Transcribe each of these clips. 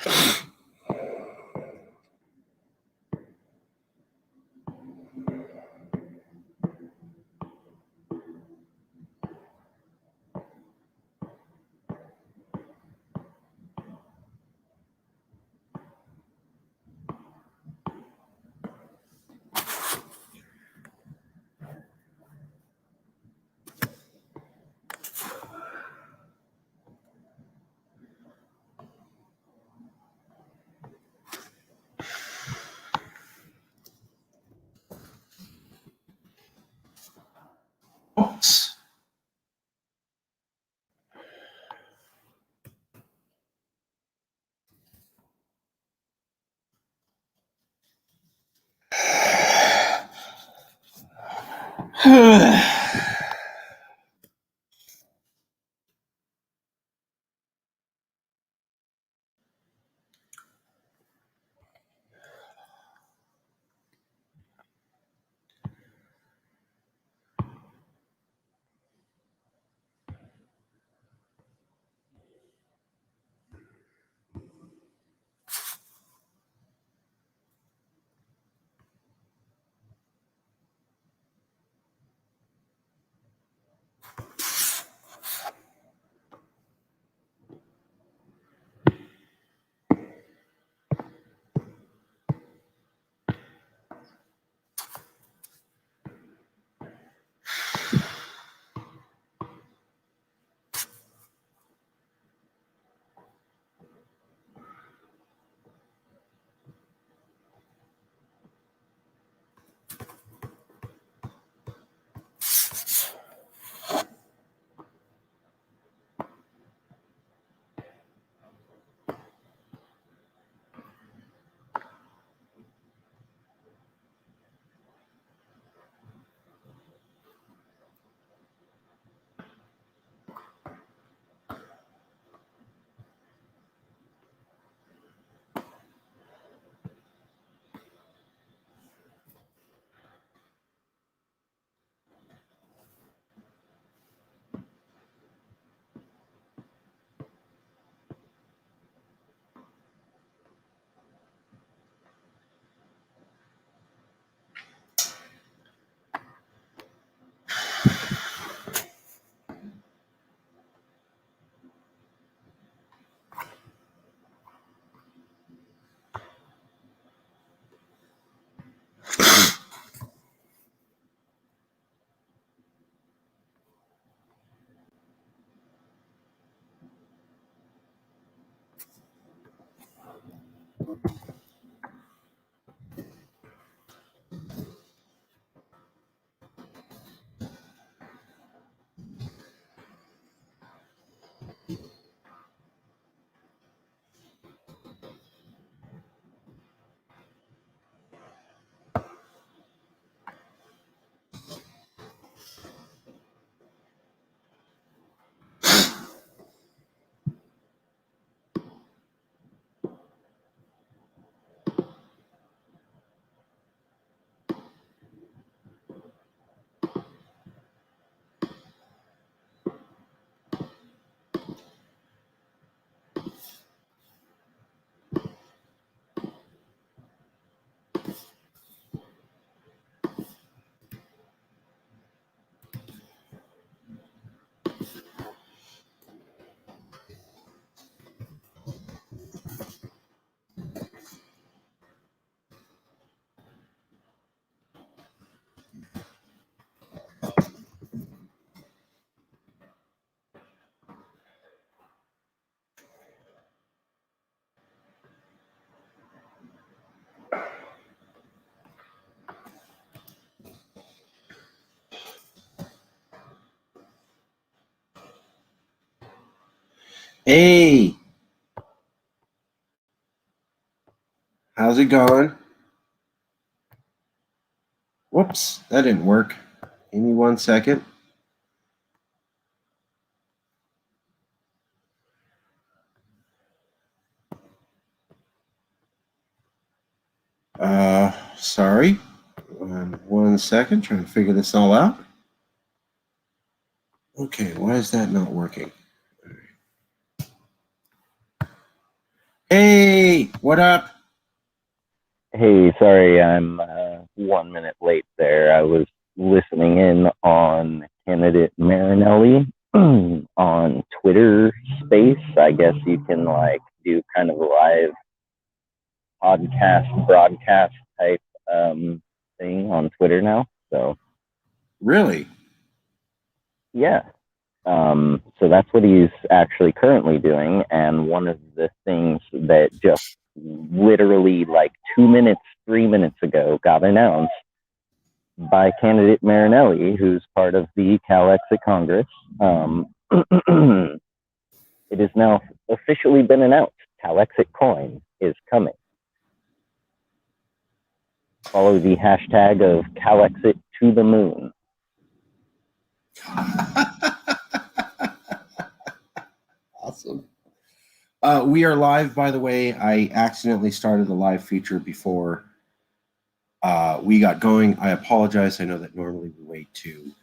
Oops. Hey, how's it going? Whoops, that didn't work. Give me 1 second. Sorry. 1 second, trying to figure this all out. Okay, why is that not working? Hey, what up? Hey, sorry, I'm 1 minute late there. I was listening in on candidate Marinelli on Twitter Space. I guess you can like do kind of a live podcast, broadcast type thing on Twitter now. So Really? yeah, so that's what he's actually currently doing. And one of the things that just literally like 2 minutes, 3 minutes ago got announced by candidate Marinelli, who's part of the Cal Exit Congress. It has now officially been announced. Cal Exit coin is coming. Follow the hashtag of Cal Exit to the moon. Awesome. We are live, by the way. I accidentally started the live feature before we got going. I apologize. I know that normally we wait to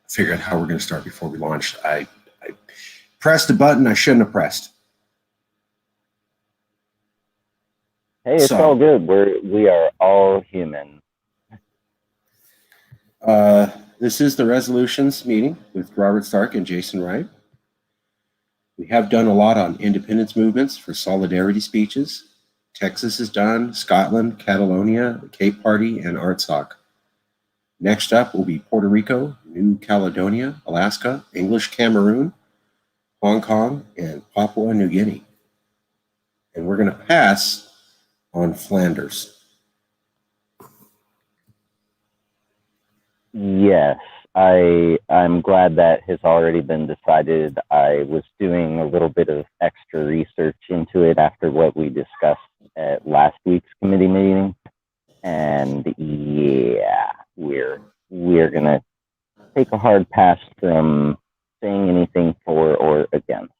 figure out how we're going to start before we launch. I pressed a button I shouldn't have pressed. Hey, it's all good. We are all human. This is the resolutions meeting with Robert Stark and Jason Wright. We have done a lot on independence movements for solidarity speeches. Texas is done, Scotland, Catalonia, the Cape Party, and Artsakh. Next up will be Puerto Rico, New Caledonia, Alaska, English Cameroon, Hong Kong, and Papua New Guinea. And we're going to pass on Flanders. Yes, I'm glad that has already been decided. I was doing a little bit of extra research into it after what we discussed at last week's committee meeting, and yeah, we're gonna take a hard pass from saying anything for or against.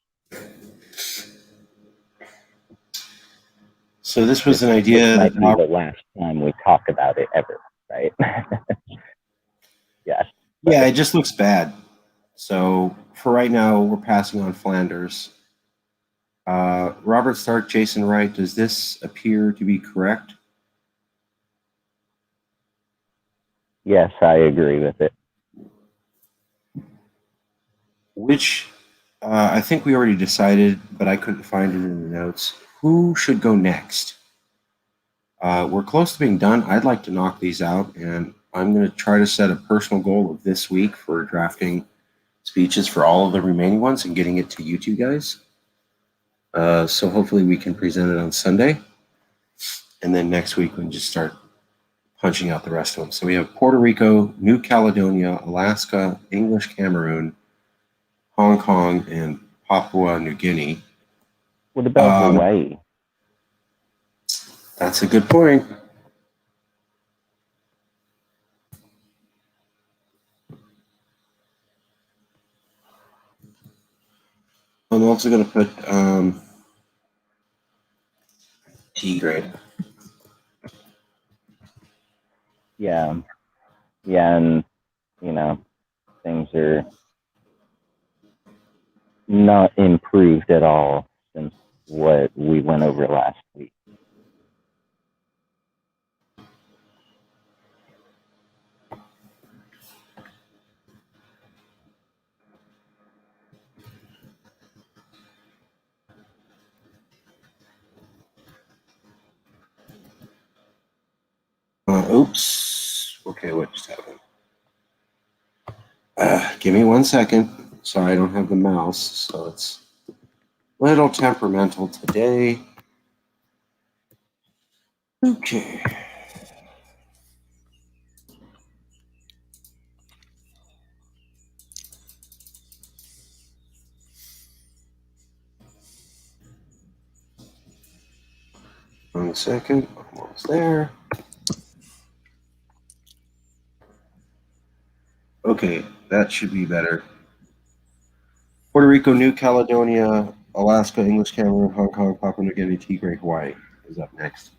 So this was an idea this might that be the last time we talk about it ever, right? Yes. Yeah, it just looks bad. So for right now, we're passing on Flanders. Robert Stark, Jason Wright, does this appear to be correct? Yes, I agree with it. Which I think we already decided, but I couldn't find it in the notes. Who should go next? We're close to being done. I'd like to knock these out, and I'm going to try to set a personal goal of this week for drafting speeches for all of the remaining ones and getting it to you two guys. So hopefully we can present it on Sunday. And then next week we can just start punching out the rest of them. So we have Puerto Rico, New Caledonia, Alaska, English Cameroon, Hong Kong, and Papua New Guinea. What about Hawaii? That's a good point. I'm also going to put T grade. Yeah, and things are not improved at all since what we went over last week. Oops. Okay, what just happened? Give me 1 second. Sorry, I don't have the mouse, so it's a little temperamental today. Okay. One second. Almost there. Okay, that should be better. Puerto Rico, New Caledonia, Alaska, English Cameroon, Hong Kong, Papua New Guinea, Tigray, Hawaii is up next.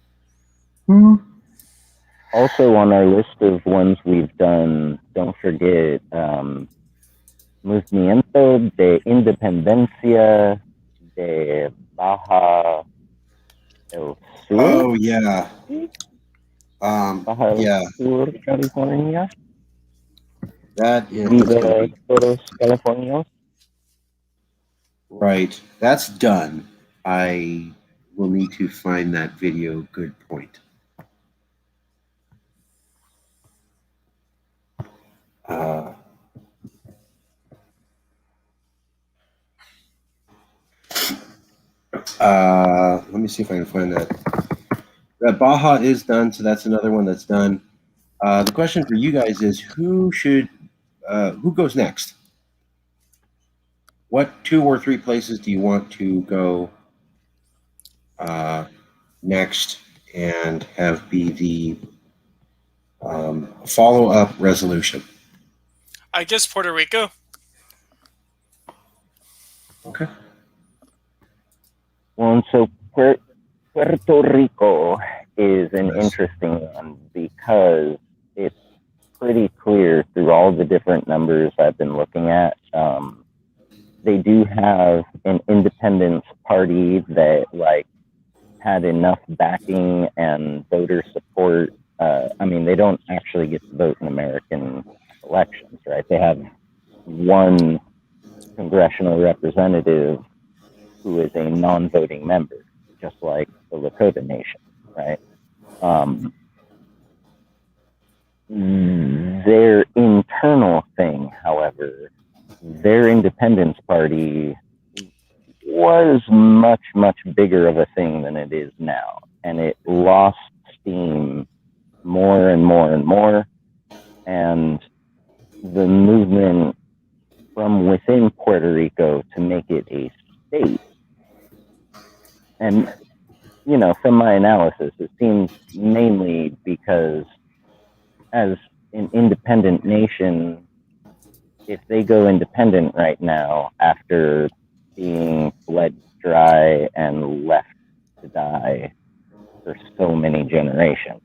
Also on our list of ones we've done, don't forget Movimiento de Independencia de Baja El Sur, Oh yeah. Baja Yeah, Sur, California. that is going to Viva be todos Californios. right. That's done. I will need to find that video. Good point. Uh, let me see if I can find that. That Baja is done, so that's another one that's done. The question for you guys is who goes next? What 2 or 3 places do you want to go uh, next and have be the follow up resolution? I guess Puerto Rico. Okay. Well, and so Puerto Rico is an Nice. interesting one because it's pretty clear through all the different numbers I've been looking at. They do have an independence party that had enough backing and voter support. I mean, they don't actually get to vote in American elections, right? They have one congressional representative who is a non-voting member, just like the Lakota Nation, right? Their internal thing, however, their independence party was much, much bigger of a thing than it is now. And it lost steam more and more and more. And the movement from within Puerto Rico to make it a state, and from my analysis, it seems mainly because as an independent nation, if they go independent right now after being bled dry and left to die for so many generations,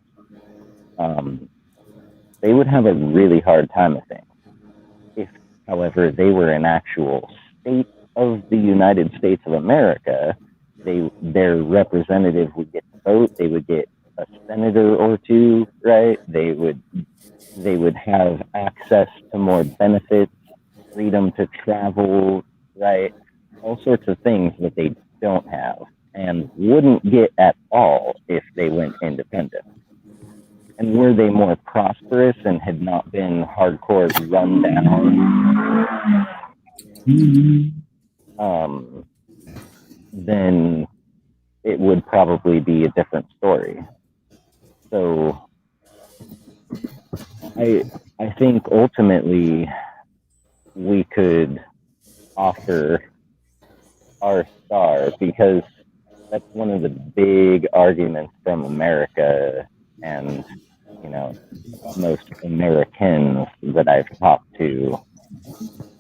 they would have a really hard time, I think. If, however, they were an actual state of the United States of America, their representative would get to vote. They would get a senator or two, right? They would have access to more benefits, freedom to travel, right? All sorts of things that they don't have and wouldn't get at all if they went independent. And were they more prosperous and had not been hardcore run down, then it would probably be a different story. So I think ultimately we could offer our star because that's one of the big arguments from America and most Americans that I've talked to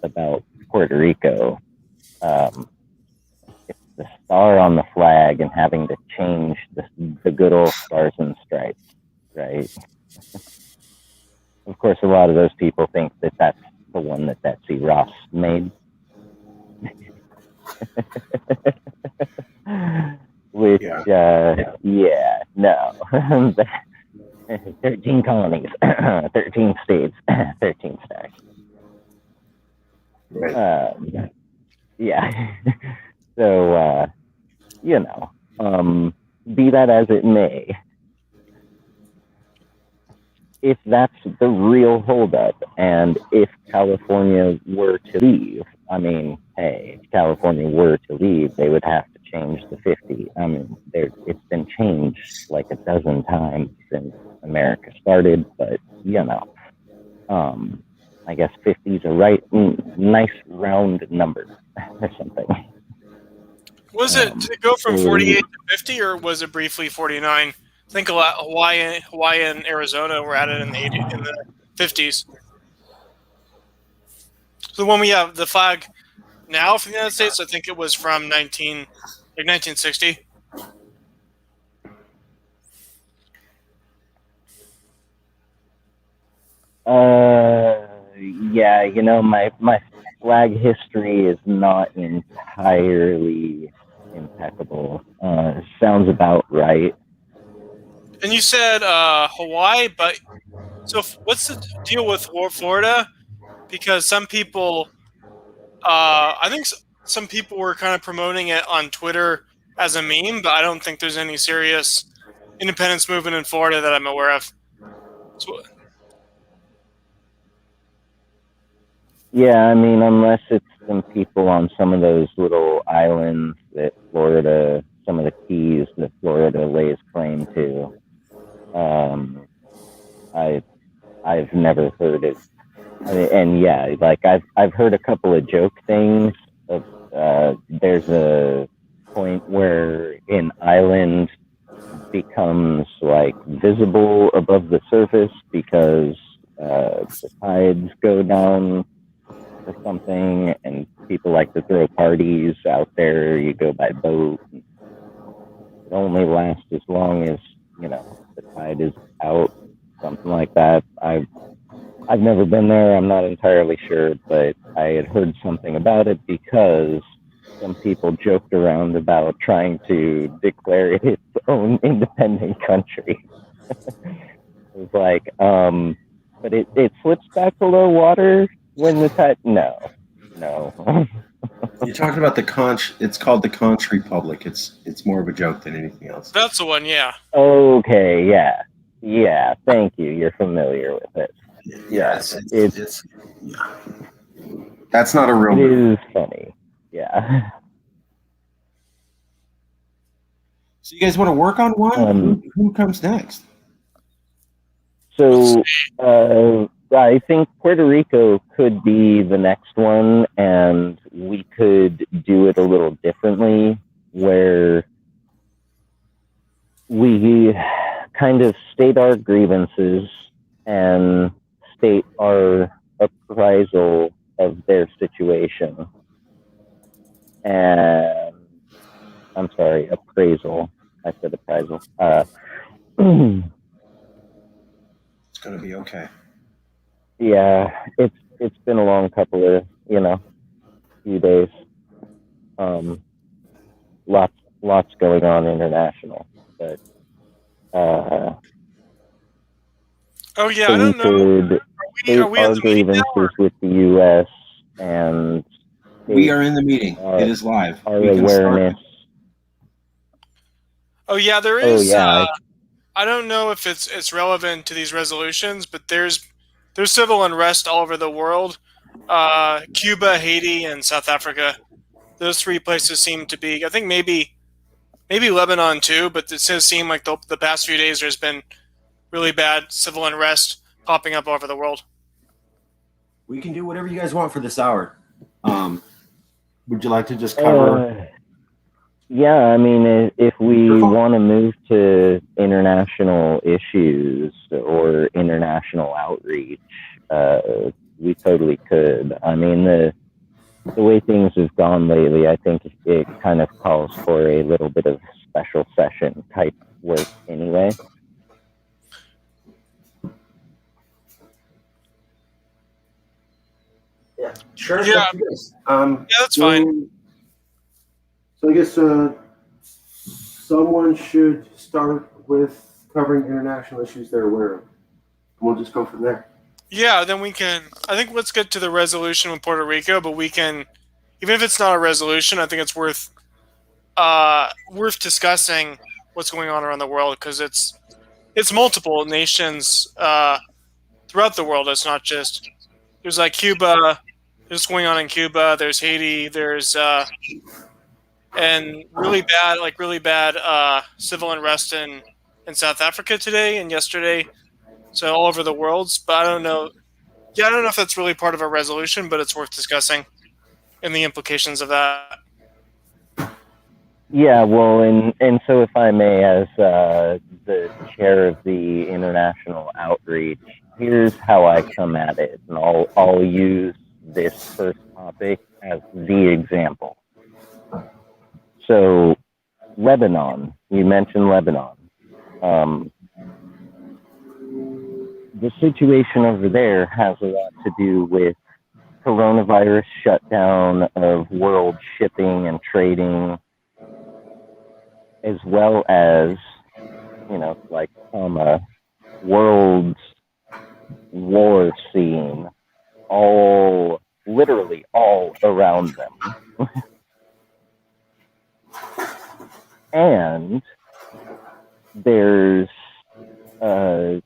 about Puerto Rico. It's the star on the flag and having to change the good old stars and stripes, right? Of course, a lot of those people think that that's the one that Betsy Ross made. Which, no. 13 colonies, 13 states, 13 stars. Right. Yeah. So, be that as it may, if that's the real holdup, and if California were to leave, I mean, hey, if California were to leave, they would have to change the 50. I mean, it's been changed like a dozen times since America started, but I guess 50 is a nice round number or something. Did it go from 48 to 50, or was it briefly 49? I think a lot Hawaii and Arizona were added in the 50s. So when we have the flag now for the United States, I think it was from 1960. Yeah, my flag history is not entirely impeccable. Sounds about right. And you said Hawaii, but so what's the deal with Florida? Because some people, I think some people were kind of promoting it on Twitter as a meme, but I don't think there's any serious independence movement in Florida that I'm aware of. So, Yeah, I mean, unless it's some people on some of those little islands that Florida, some of the keys that Florida lays claim to. I've never heard it, and yeah, like I've heard a couple of joke things. Of, there's a point where an island becomes like visible above the surface because the tides go down or something, and people like to throw parties out there. You go by boat. It only lasts as long as the tide is out, something like that. I've never been there. I'm not entirely sure, but I had heard something about it because some people joked around about trying to declare its own independent country. It was like, but it slips back below water when the tide. No. You're talking about the conch. It's called the Conch Republic. It's more of a joke than anything else. that's the one, yeah. Okay, yeah. Thank you. You're familiar with it. Yeah, it's yeah. That's not a real. It is funny. Yeah. So you guys want to work on one? Who comes next? So I think Puerto Rico could be the next one, and we could do it a little differently, where we kind of state our grievances and state our appraisal of their situation. And I'm sorry, appraisal. I said appraisal. It's gonna be okay. Yeah, it's been a long couple of few days. Lots going on international, but Oh yeah, so I don't know. Are we our in the meeting now, grievances with the U.S. and We are in the meeting. It is live. Our We can start. awareness. Oh yeah, there is. Oh yeah. I don't know if it's relevant to these resolutions, but there's civil unrest all over the world. Cuba, Haiti, and South Africa. Those three places seem to be. I think maybe Lebanon too, but it does seem like the past few days there's been really bad civil unrest popping up all over the world. We can do whatever you guys want for this hour. Would you like to just cover? Yeah, I mean, if we want to move to international issues or international outreach, we totally could. I mean, the way things have gone lately, I think it kind of calls for a little bit of special session type work anyway. Yeah, sure. Yeah, that's fine. So I guess someone should start with covering international issues they're aware of. We'll just go from there. Yeah, then we can. I think let's get to the resolution with Puerto Rico, but we can, even if it's not a resolution, I think it's worth discussing what's going on around the world because it's multiple nations throughout the world. It's not just there's like Cuba. There's what's going on in Cuba. There's Haiti. There's and really bad civil unrest in South Africa today and yesterday. So all over the world, but I don't know. Yeah, I don't know if that's really part of a resolution, but it's worth discussing and the implications of that. Yeah, well, and so if I may, as the chair of the international outreach, here's how I come at it, and I'll use this first topic as the example. So, Lebanon, you mentioned Lebanon. The situation over there has a lot to do with coronavirus shutdown of world shipping and trading, as well as, like from a world war scene, literally all around them. And there's, there,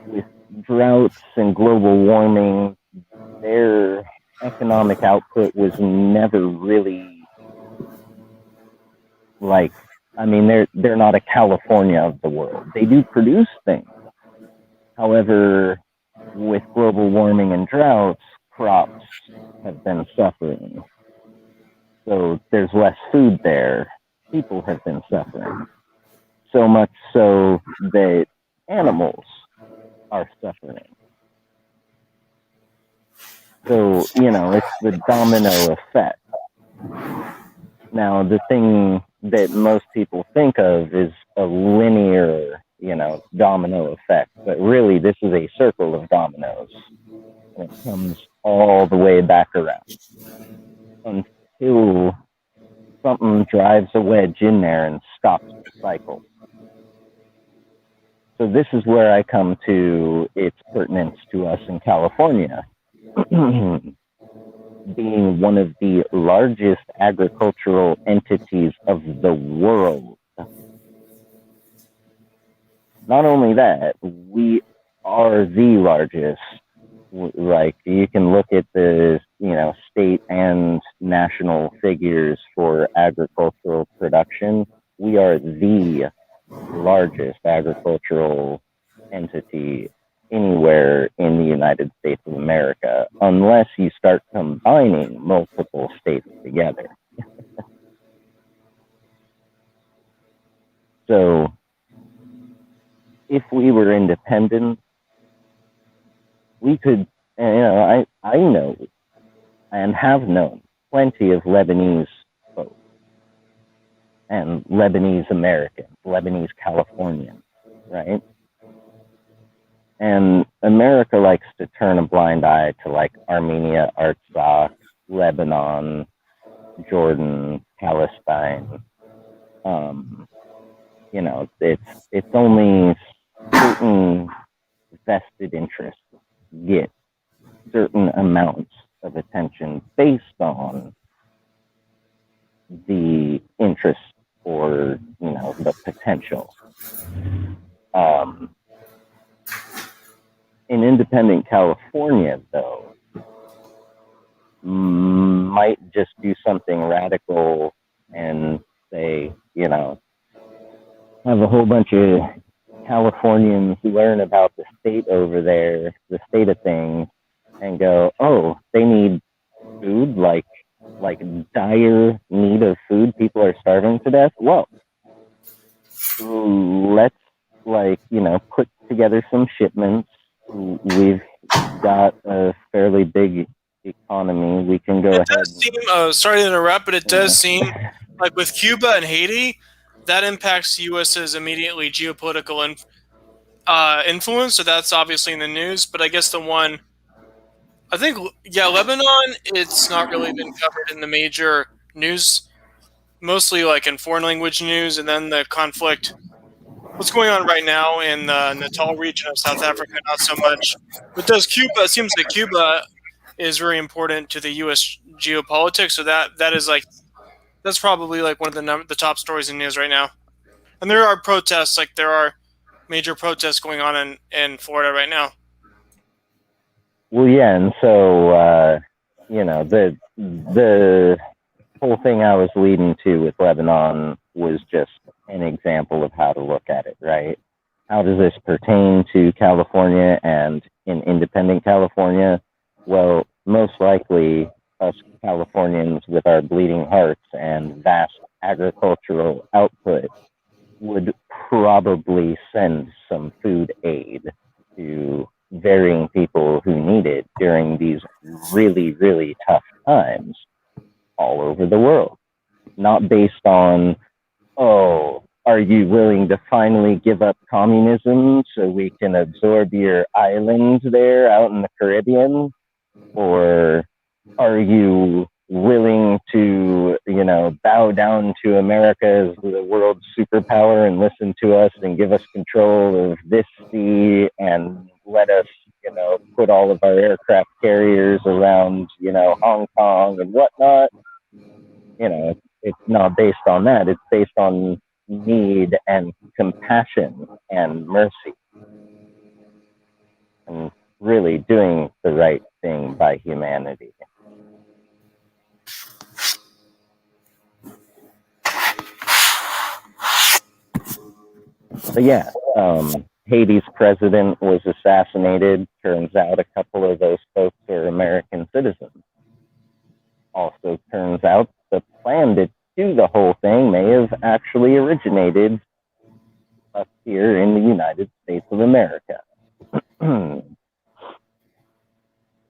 with droughts and global warming, their economic output was never really like, they're not a California of the world. They do produce things. However, with global warming and droughts, crops have been suffering. So there's less food there. People have been suffering. So much so that animals are suffering. So, it's the domino effect. Now, the thing that most people think of is a linear, domino effect. But really, this is a circle of dominoes. And it comes all the way back around until something drives a wedge in there and stops the cycle. So this is where I come to its pertinence to us in California. Being one of the largest agricultural entities of the world. Not only that, we are the largest. Like, you can look at the, state and national figures for agricultural production. We are the largest agricultural entity anywhere in the United States of America, unless you start combining multiple states together. So, if we were independent, we could, I know and have known plenty of Lebanese folks and Lebanese Americans, Lebanese Californians, right? And America likes to turn a blind eye to like Armenia, Artsakh, Lebanon, Jordan, Palestine. It's only certain vested interests get certain amounts of attention based on the interest or, the potential. In independent California, though, might just do something radical and say, have a whole bunch of Californians learn about the state over there, the state of things, and go, oh, they need food, like dire need of food. People are starving to death. Well, let's put together some shipments. We've got a fairly big economy. We can go ahead. Does seem, sorry to interrupt, but it does seem like with Cuba and Haiti, that impacts the U.S.'s immediately geopolitical influence. So that's obviously in the news. But I guess the one, I think, Lebanon, it's not really been covered in the major news, mostly like in foreign language news, and then the conflict. What's going on right now in the Natal region of South Africa? Not so much. But does Cuba? It seems like Cuba is very important to the U.S. geopolitics. So that is like, that's probably like one of the top stories in news right now. And there are protests, like there are major protests going on in Florida right now. Well, yeah, and so the whole thing I was leading to with Lebanon was just an example of how to look at it, right? How does this pertain to California and in independent California? Well, most likely us Californians with our bleeding hearts and vast agricultural output would probably send some food aid to varying people who need it during these really, really tough times all over the world. Not based on, oh, are you willing to finally give up communism so we can absorb your island there out in the Caribbean? Or are you willing to, bow down to America as the world's superpower and listen to us and give us control of this sea and let us, put all of our aircraft carriers around, Hong Kong and whatnot. It's not based on that. It's based on need and compassion and mercy and really doing the right thing by humanity. But yeah, Haiti's president was assassinated. Turns out a couple of those folks are American citizens. Also turns out the plan to do the whole thing may have actually originated up here in the United States of America.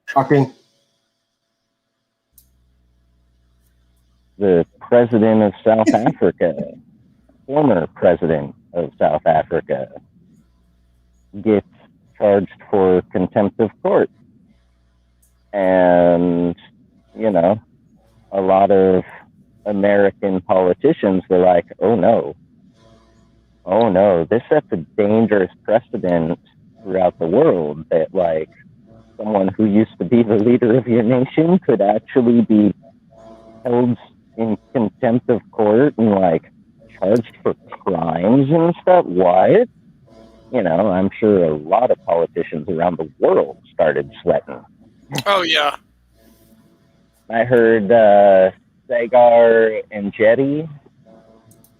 Shocking. The president of South Africa, former president of South Africa, gets charged for contempt of court. And, a lot of American politicians were like, oh no, this sets a dangerous precedent throughout the world that, like, someone who used to be the leader of your nation could actually be held in contempt of court and, like, charged for crimes and stuff. What? I'm sure a lot of politicians around the world started sweating. Oh, yeah. I heard Sagar and Jetty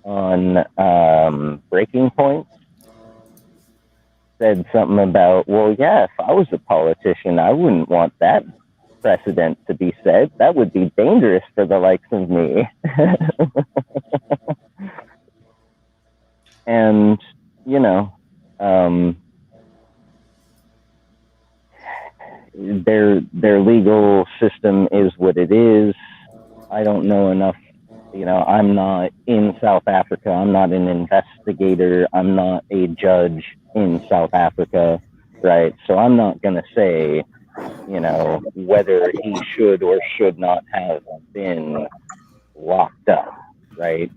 on Breaking Point said something about, well, yeah, if I was a politician, I wouldn't want that precedent to be set. That would be dangerous for the likes of me. And, their legal system is what it is. I don't know enough. I'm not in South Africa. I'm not an investigator. I'm not a judge in South Africa, right? So I'm not going to say, whether he should or should not have been locked up, right?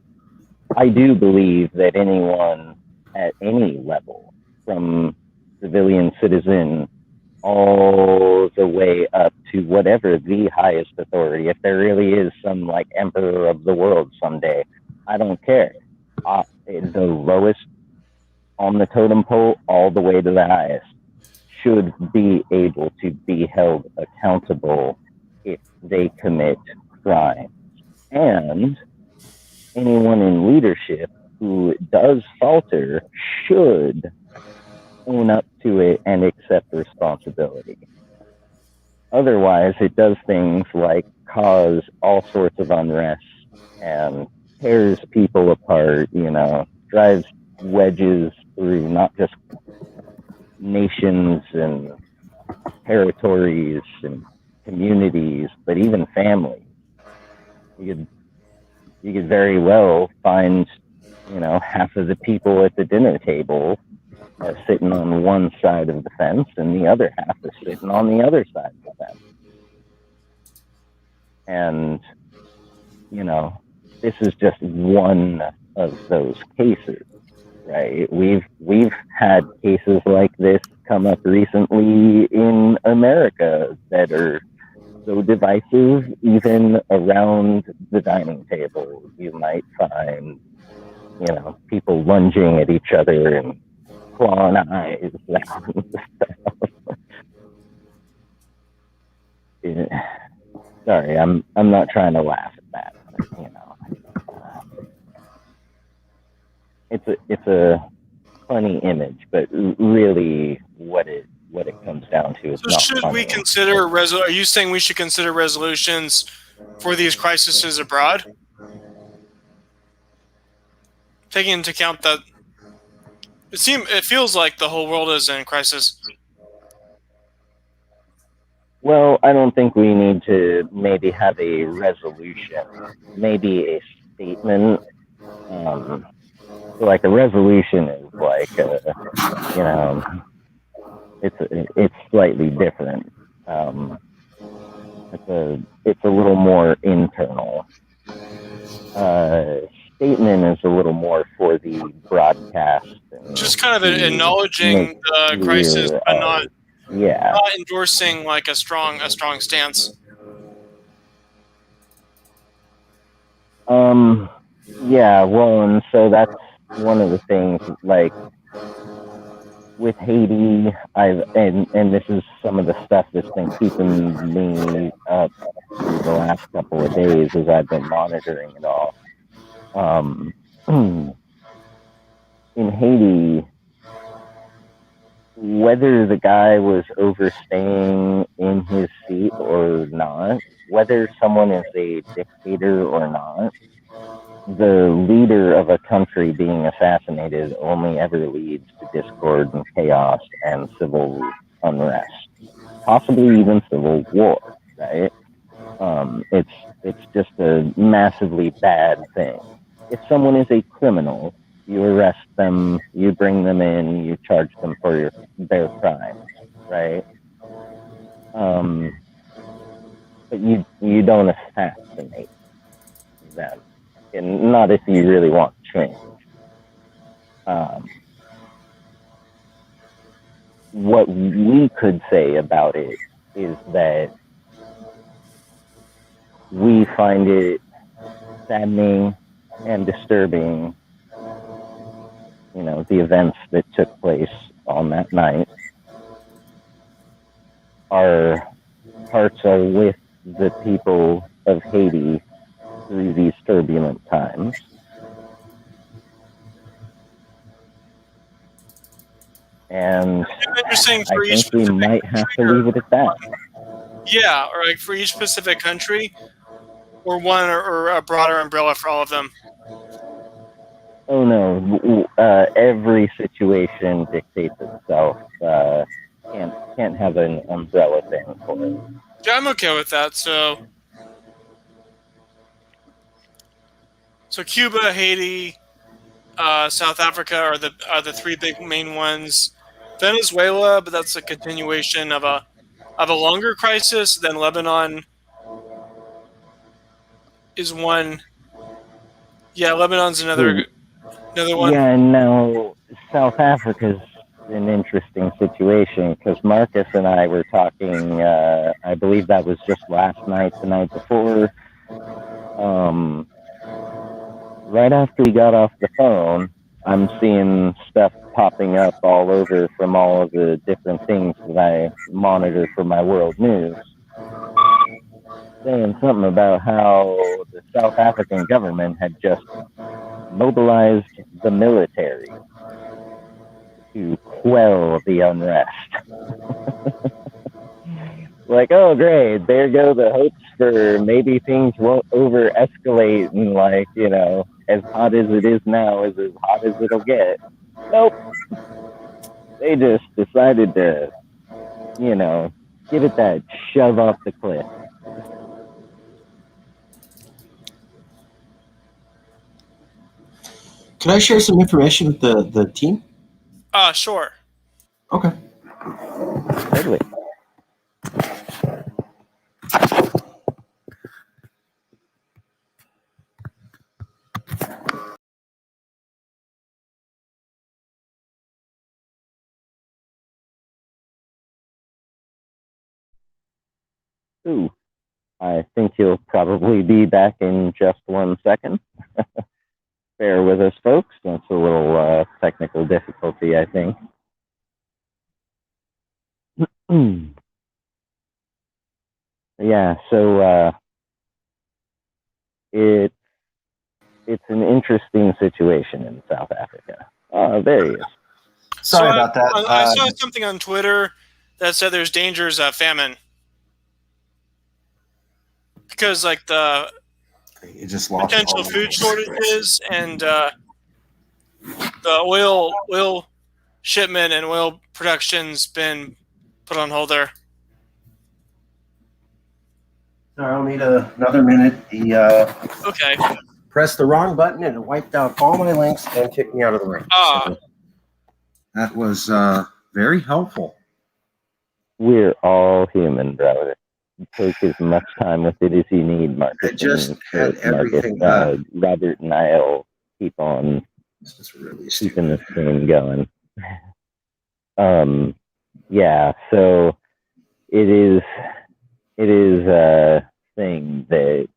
I do believe that anyone at any level, from civilian citizen all the way up to whatever the highest authority, if there really is some, like, emperor of the world someday, I don't care. The lowest on the totem pole all the way to the highest should be able to be held accountable if they commit crimes. And anyone in leadership who does falter should own up to it and accept responsibility. Otherwise, it does things like cause all sorts of unrest and tears people apart, drives wedges through not just nations and territories and communities, but even families. You could very well find, half of the people at the dinner table are sitting on one side of the fence and the other half is sitting on the other side of the fence. And, this is just one of those cases, right? We've had cases like this come up recently in America that are so divisive. Even around the dining table, you might find, people lunging at each other and clawing eyes and stuff. Sorry, I'm not trying to laugh at that. It's a funny image, but really, what it comes down to is So not should funny. we consider are you saying we should consider resolutions for these crises abroad? Taking into account that it feels like the whole world is in crisis. Well, I don't think we need to maybe have a resolution, maybe a statement. Like a resolution is like, it's slightly different. It's a little more internal. Statement is a little more for the broadcast. And Just kind of to acknowledging make the crisis, clear but not yeah. endorsing like a strong stance. Yeah, well, and so that's one of the things, like, with Haiti, and this is some of the stuff that's been keeping me up through the last couple of days as I've been monitoring it all. In Haiti, whether the guy was overstaying in his seat or not, whether someone is a dictator or not, the leader of a country being assassinated only ever leads to discord and chaos and civil unrest, possibly even civil war, right? It's just a massively bad thing. If someone is a criminal, you arrest them, you bring them in, you charge them for their crimes, right? But you don't assassinate them, and not if you really want change. What we could say about it is that we find it saddening and disturbing, the events that took place on that night. Our hearts are with the people of Haiti through these turbulent times. And I think we might have to leave it at that. Yeah, or like for each specific country, or one or a broader umbrella for all of them. Oh no, every situation dictates itself. Can't have an umbrella thing for it. Yeah, I'm okay with that. So Cuba, Haiti, South Africa are the three big main ones. Venezuela, but that's a continuation of a longer crisis. Then Lebanon is one. Yeah, Lebanon's another one. Yeah, and now South Africa's an interesting situation because Marcus and I were talking. I believe that was just last night, the night before. Right after we got off the phone, I'm seeing stuff popping up all over from all of the different things that I monitor for my world news, saying something about how the South African government had just mobilized the military to quell the unrest. Like, oh great, there go the hopes for maybe things won't over escalate and as hot as it is now is as hot as it'll get. Nope. They just decided to, give it that shove off the cliff. Can I share some information with the team? Sure. Okay. Totally. Ooh, I think you'll probably be back in just 1 second. Bear with us, folks. That's a little technical difficulty, I think. Yeah, so it's an interesting situation in South Africa. Oh, there he is. Sorry about that. I saw something on Twitter that said there's dangers of famine because the potential food shortages and the oil shipment and oil production's been put on hold there. I'll need another minute. Okay. Pressed the wrong button and it wiped out all my links and kicked me out of the room. So that was very helpful. We're all human, brother. take as much time with it as you need, Marcus. I just had Marcus, everything up. Robert and I'll keep on This is really keeping the stupid. stream going. Yeah, so it is a thing that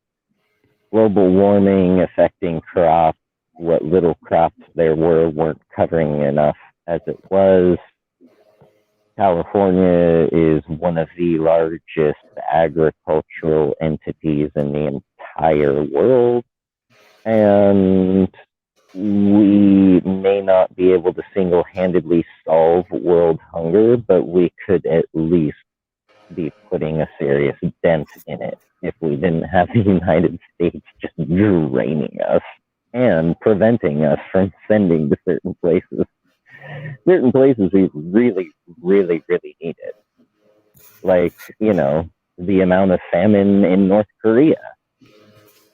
global warming affecting crops, what little crops there weren't covering enough as it was. California is one of the largest agricultural entities in the entire world, and we may not be able to single-handedly solve world hunger, but we could at least be putting a serious dent in it if we didn't have the United States just draining us and preventing us from sending to certain places we really, really, really need it. Like, the amount of famine in North Korea.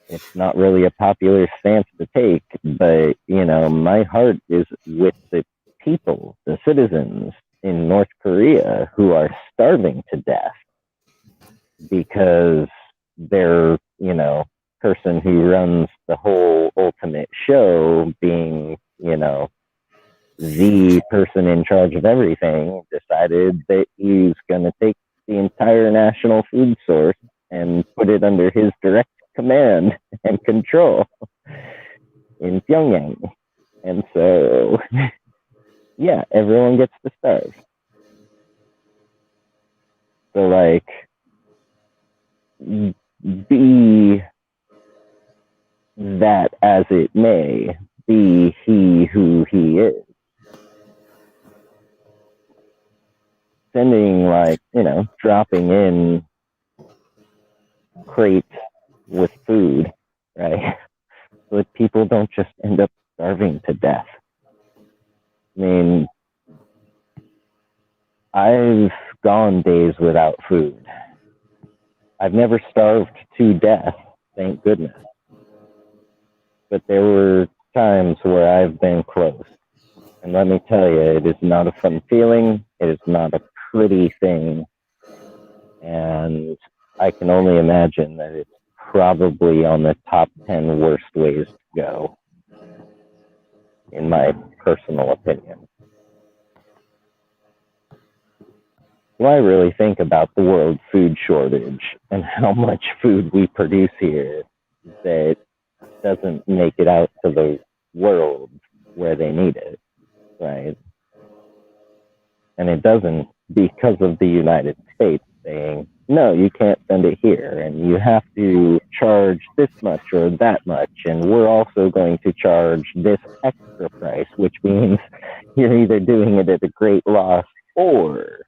It's not really a popular stance to take, but, my heart is with the people, the citizens in North Korea who are starving to death because their, person who runs the whole ultimate show being, the person in charge of everything decided that he's going to take the entire national food source and put it under his direct command and control in Pyongyang. And so, yeah, everyone gets to starve. So, like, be that as it may, be he who he is. Sending, dropping in crates with food, right? So that people don't just end up starving to death. I mean, I've gone days without food. I've never starved to death, thank goodness. But there were times where I've been close. And let me tell you, it is not a fun feeling. It is not a pretty thing. And I can only imagine that it's probably on the top 10 worst ways to go, in my personal opinion. Well, I really think about the world food shortage and how much food we produce here that doesn't make it out to the world where they need it, right? And it doesn't because of the United States saying, no, you can't send it here, and you have to charge this much or that much, and we're also going to charge this extra price, which means you're either doing it at a great loss or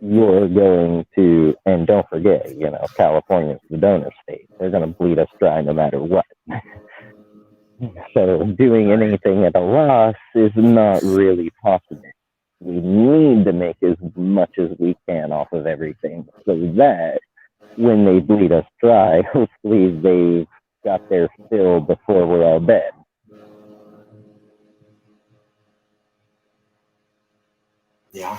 you're going to, and don't forget, California's the donor state. They're going to bleed us dry no matter what. So doing anything at a loss is not really possible. We need to make as much as we can off of everything so that when they bleed us dry, hopefully they've got their fill before we're all dead. Yeah.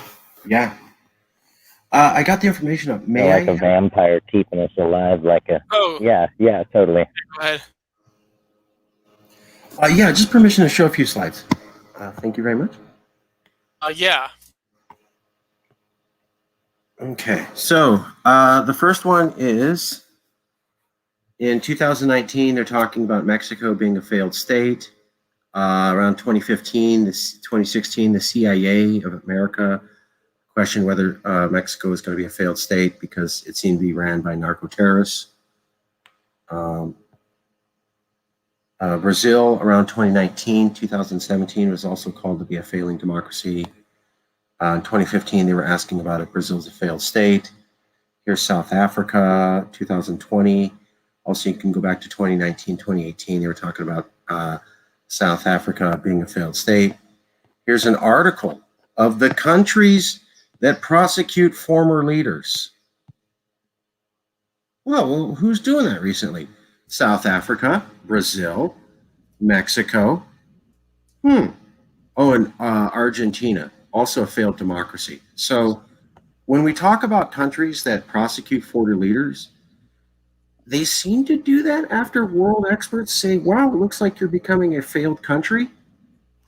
I got the information up. May like I? A vampire keeping us alive, like a... Oh. Yeah, totally. Go ahead. Yeah, just permission to show a few slides. Thank you very much. Yeah. Okay, so the first one is in 2019, they're talking about Mexico being a failed state. Around 2015, 2016, the CIA of America questioned whether Mexico was going to be a failed state because it seemed to be ran by narco-terrorists. Brazil, around 2017, was also called to be a failing democracy. In 2015, they were asking about if Brazil's a failed state. Here's South Africa, 2020. Also, you can go back to 2019, 2018. They were talking about South Africa being a failed state. Here's an article of the countries that prosecute former leaders. Well, who's doing that recently? South Africa, Brazil, Mexico. Oh, and Argentina, also a failed democracy. So when we talk about countries that prosecute foreign leaders, they seem to do that after world experts say, wow, it looks like you're becoming a failed country.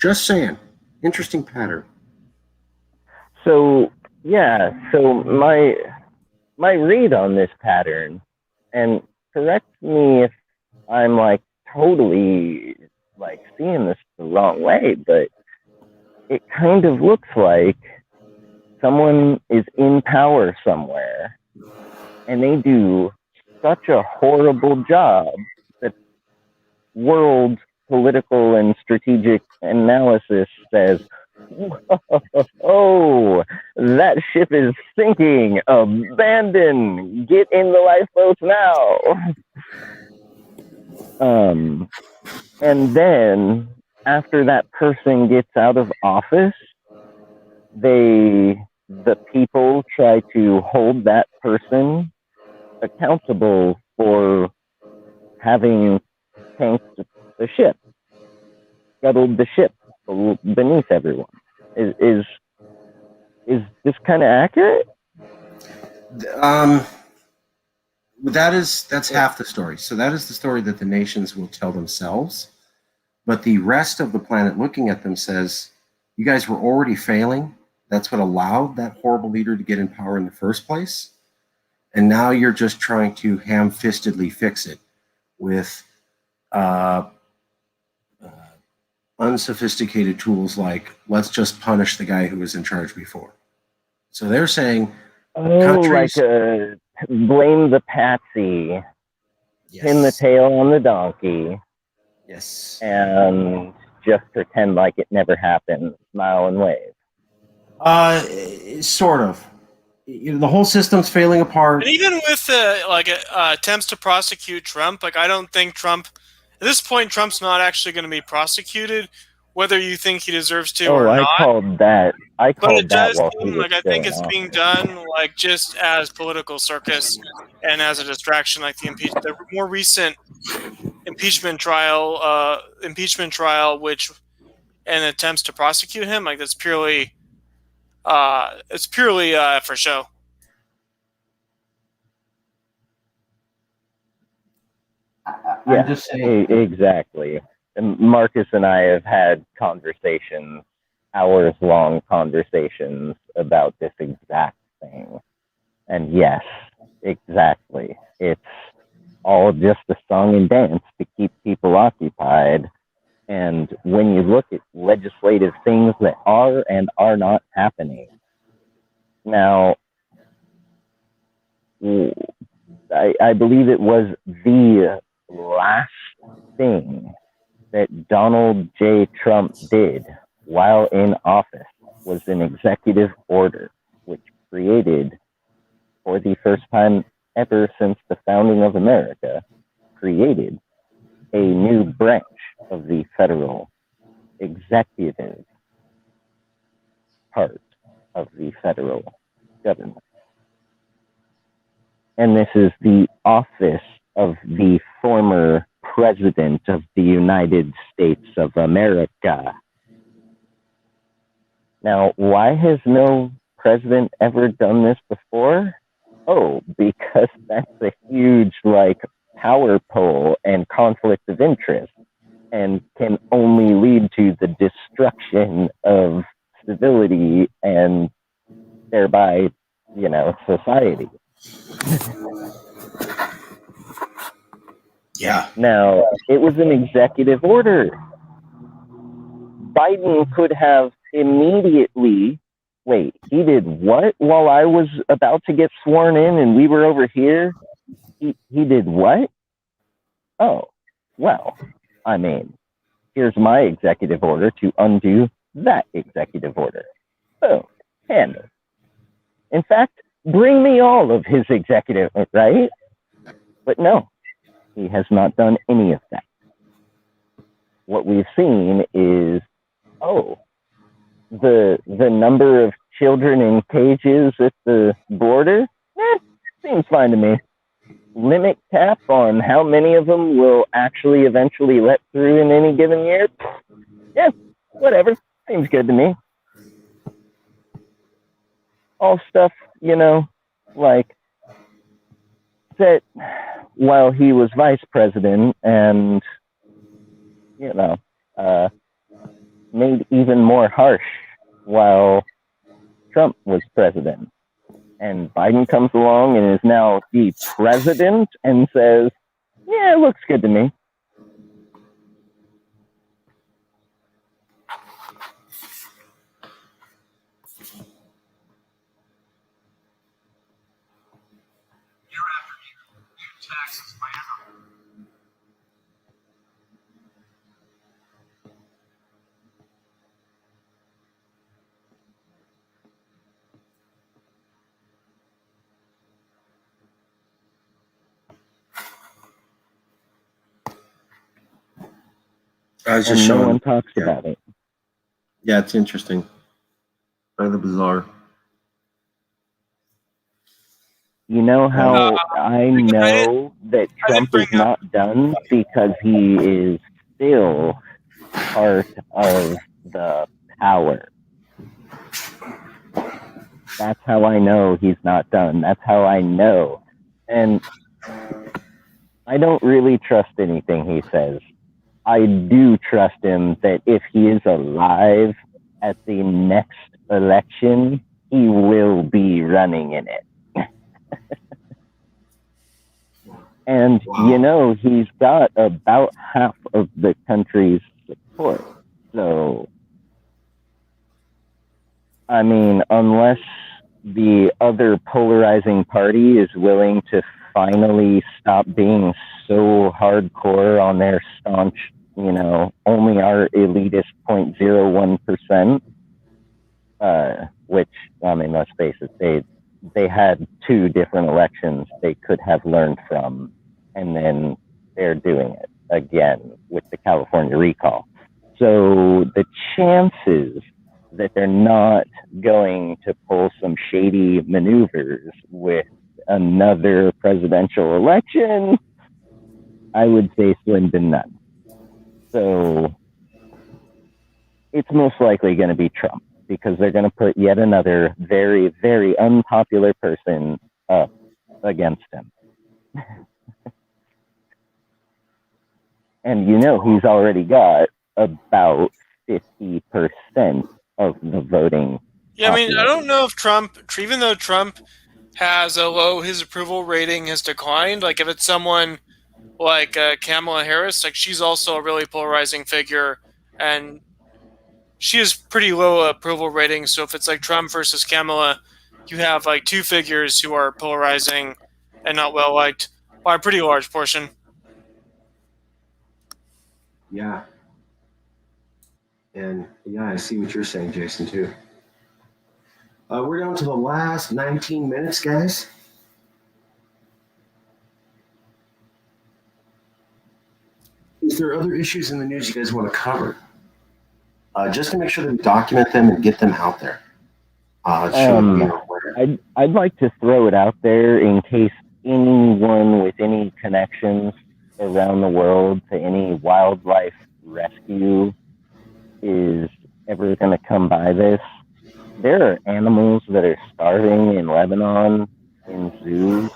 Just saying. Interesting pattern. So yeah, so my read on this pattern, and correct me if I'm like totally like seeing this the wrong way, but it kind of looks like someone is in power somewhere and they do such a horrible job that world political and strategic analysis says, oh, that ship is sinking. Abandon. Get in the lifeboats now. And then after that person gets out of office, the people try to hold that person accountable for having tanked the ship, scuttled the ship beneath everyone. Is this kind of accurate? That's half the story. So that is the story that the nations will tell themselves. But the rest of the planet looking at them says, you guys were already failing. That's what allowed that horrible leader to get in power in the first place. And now you're just trying to ham-fistedly fix it with unsophisticated tools like, let's just punish the guy who was in charge before. So they're saying, like blame the patsy, yes, pin the tail on the donkey, yes, and just pretend like it never happened, smile and wave. Sort of. The whole system's failing apart. And even with attempts to prosecute Trump, like I don't think Trump, at this point, Trump's not actually going to be prosecuted, whether you think he deserves to or not. I called that. But it does seem like I think it's being done like just as political circus and as a distraction, like the more recent impeachment trial, which and attempts to prosecute him, like that's purely, it's purely for show. Yeah, just saying. Exactly. And Marcus and I have had conversations, hours-long conversations about this exact thing. And yes, exactly. It's all just a song and dance to keep people occupied. And when you look at legislative things that are and are not happening, now, I believe it was the last thing that Donald J. Trump did while in office was an executive order, which created, for the first time ever since the founding of America, created a new branch of the federal executive part of the federal government. And this is the office of the former President of the United States of America. Now, why has no president ever done this before? Oh, because that's a huge, power pull and conflict of interest and can only lead to the destruction of civility and thereby, society. Yeah. Now, it was an executive order. Biden could have immediately, wait, he did what while I was about to get sworn in and we were over here? He did what? Oh, well, here's my executive order to undo that executive order. Boom, handle. In fact, bring me all of his executive, right? But no, he has not done any of that. What we've seen is, the number of children in cages at the border, seems fine to me. Limit cap on how many of them will actually eventually let through in any given year, yeah, whatever, seems good to me. all stuff, like that while he was vice president and, made even more harsh while Trump was president. And Biden comes along and is now the president and says, yeah, it looks good to me. I was And just no showing. one talks Yeah. about it. Yeah, it's interesting. Rather bizarre. You know how I know that I Trump didn't bring is not done? Because he is still part of the power. That's how I know he's not done. That's how I know. And I don't really trust anything he says. I do trust him that if he is alive at the next election, he will be running in it. And, he's got about half of the country's support. So, I mean, unless the other polarizing party is willing to finally stop being so hardcore on their staunch, only our elitist 0.01%, which, I mean, let's face it, they had 2 different elections they could have learned from, and then they're doing it again with the California recall. So the chances that they're not going to pull some shady maneuvers with another presidential election, I would say slim to none. So it's most likely going to be Trump, because they're going to put yet another very, very unpopular person up against him. And he's already got about 50% of the voting. Yeah, I mean, I don't know if Trump, even though Trump has a low, his approval rating has declined. Like, if it's someone like Kamala Harris, like, she's also a really polarizing figure, and she has pretty low approval rating. So if it's like Trump versus Kamala, you have like 2 figures who are polarizing and not well liked by a pretty large portion. Yeah. And yeah, I see what you're saying, Jason, too. We're down to the last 19 minutes, guys. Is there other issues in the news you guys want to cover? Just to make sure that we document them and get them out there. I'd like to throw it out there in case anyone with any connections around the world to any wildlife rescue is ever going to come by this. There are animals that are starving in Lebanon in zoos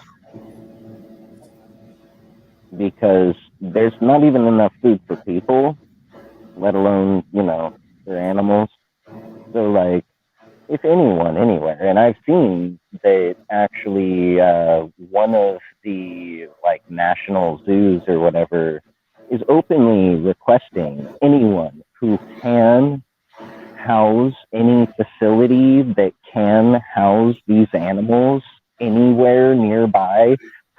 because there's not even enough food for people, let alone, for animals. So, like, if anyone, anywhere, and I've seen that actually one of the, like, national zoos or whatever is openly requesting anyone who can house any facility that can house these animals anywhere nearby,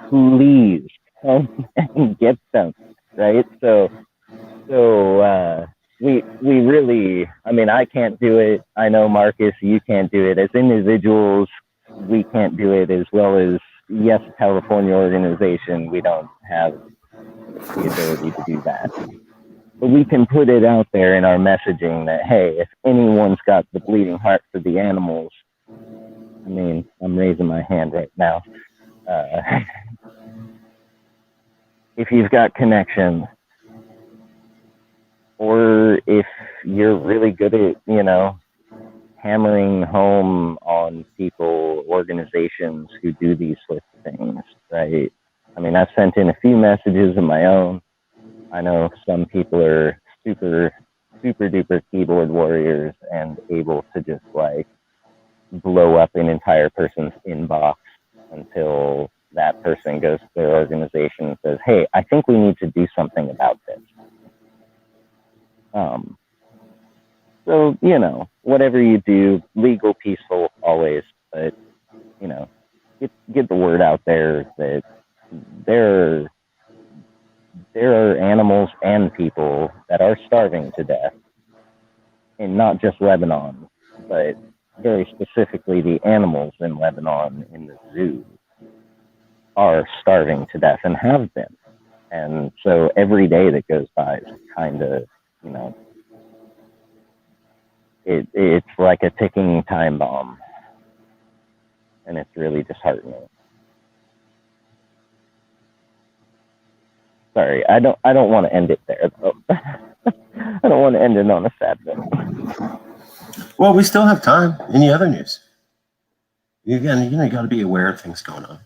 please come and get them, right? So we really, I mean, I can't do it. I know, Marcus, you can't do it. As individuals, we can't do it as well as, yes, California organization, we don't have the ability to do that. But we can put it out there in our messaging that, hey, if anyone's got the bleeding heart for the animals, I mean, I'm raising my hand right now. If you've got connections, or if you're really good at, hammering home on on people, organizations who do these sorts of things, right? I mean, I've sent in a few messages of my own. I know some people are super duper keyboard warriors and able to just like blow up an entire person's inbox until that person goes to their organization and says, hey, I think we need to do something about this. So, you know, whatever you do, legal, peaceful, always, but, you know, get the word out there that there are animals and people that are starving to death, and not just Lebanon, but very specifically the animals in Lebanon in the zoo are starving to death and have been. And so every day that goes by is kind of, you know, it's like a ticking time bomb, and it's really disheartening. Sorry, I don't want to end it there, though. I don't want to end it on a sad note. Well, we still have time. Any other news? Again, you got to be aware of things going on.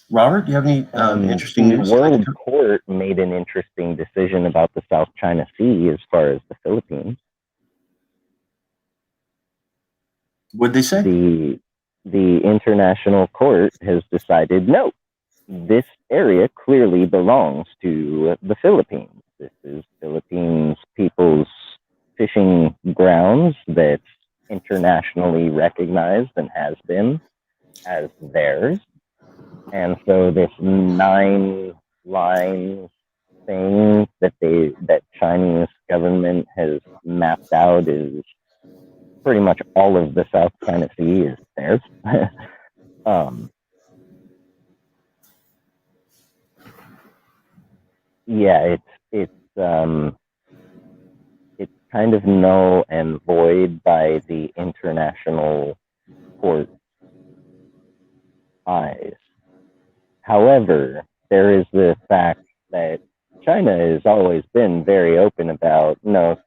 Robert, do you have any interesting news? The World Court made an interesting decision about the South China Sea as far as the Philippines. What'd they say? The International Court has decided, no, this area clearly belongs to the Philippines. This is Philippines people's fishing grounds that's internationally recognized and has been as theirs. And so this 9-line thing that Chinese government has mapped out is pretty much all of the South China Sea is theirs. Yeah, it's kind of null and void by the international court eyes. However, there is the fact that China has always been very open about, no,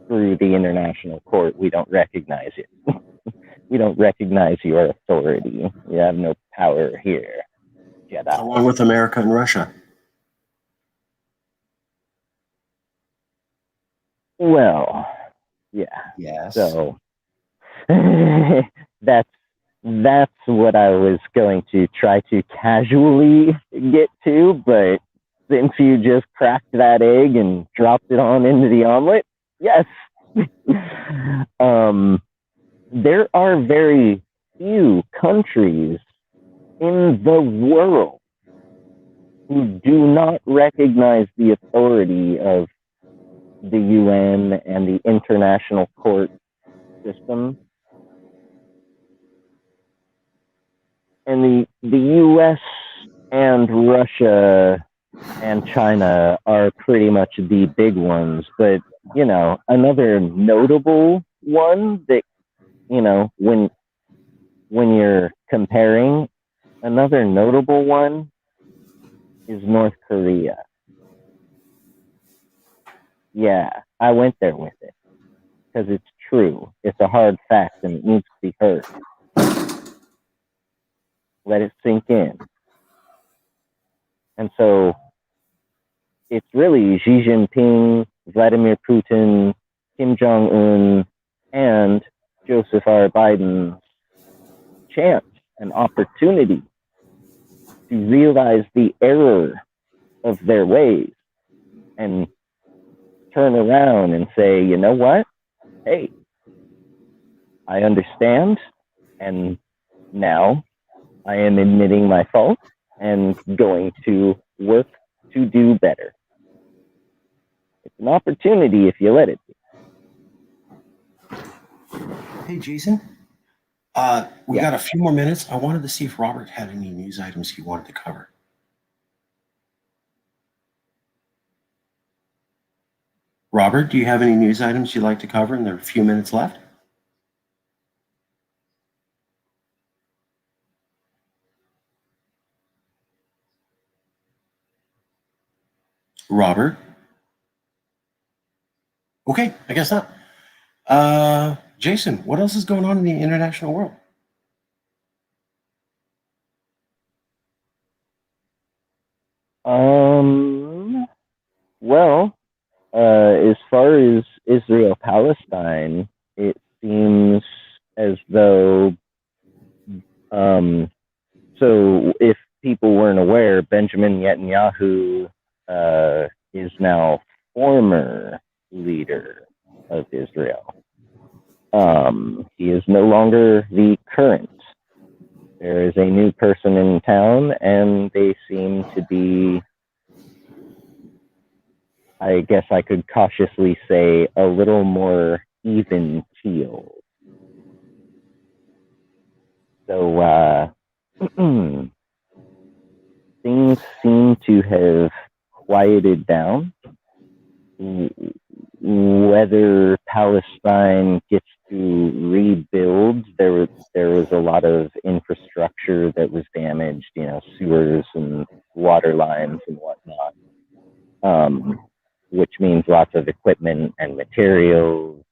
through the international court, we don't recognize it. We don't recognize your authority. You have no power here, Jedi. Along with America and Russia. Well, yeah. Yes. So that's what I was going to try to casually get to, but since you just cracked that egg and dropped it on into the omelet, yes. There are very few countries in the world who do not recognize the authority of the UN and the international court system. And the US and Russia and China are pretty much the big ones. But, you know, another notable one that, you know, when you're comparing, another notable one is North Korea. Yeah, I went there with it because it's true. It's a hard fact and it needs to be heard. Let it sink in. And so it's really Xi Jinping, Vladimir Putin, Kim Jong-un, and Joseph R. Biden's chance and opportunity to realize the error of their ways and turn around and say, you know what? Hey, I understand, and now I am admitting my fault and going to work to do better. It's an opportunity if you let it be. Hey, Jason. We got a few more minutes. I wanted to see if Robert had any news items he wanted to cover. Robert, do you have any news items you'd like to cover in the few minutes left? Robert? Okay, I guess not. Jason, what else is going on in the international world? Well, as far as Israel Palestine, it seems as though, so if people weren't aware, Benjamin Netanyahu is now former leader of Israel. He is no longer the current. There is a new person in town, and they seem to be, I guess I could cautiously say, a little more even keeled. So things seem to have quieted down. Whether Palestine gets to rebuild, there was a lot of infrastructure that was damaged, sewers and water lines and whatnot, which means lots of equipment and materials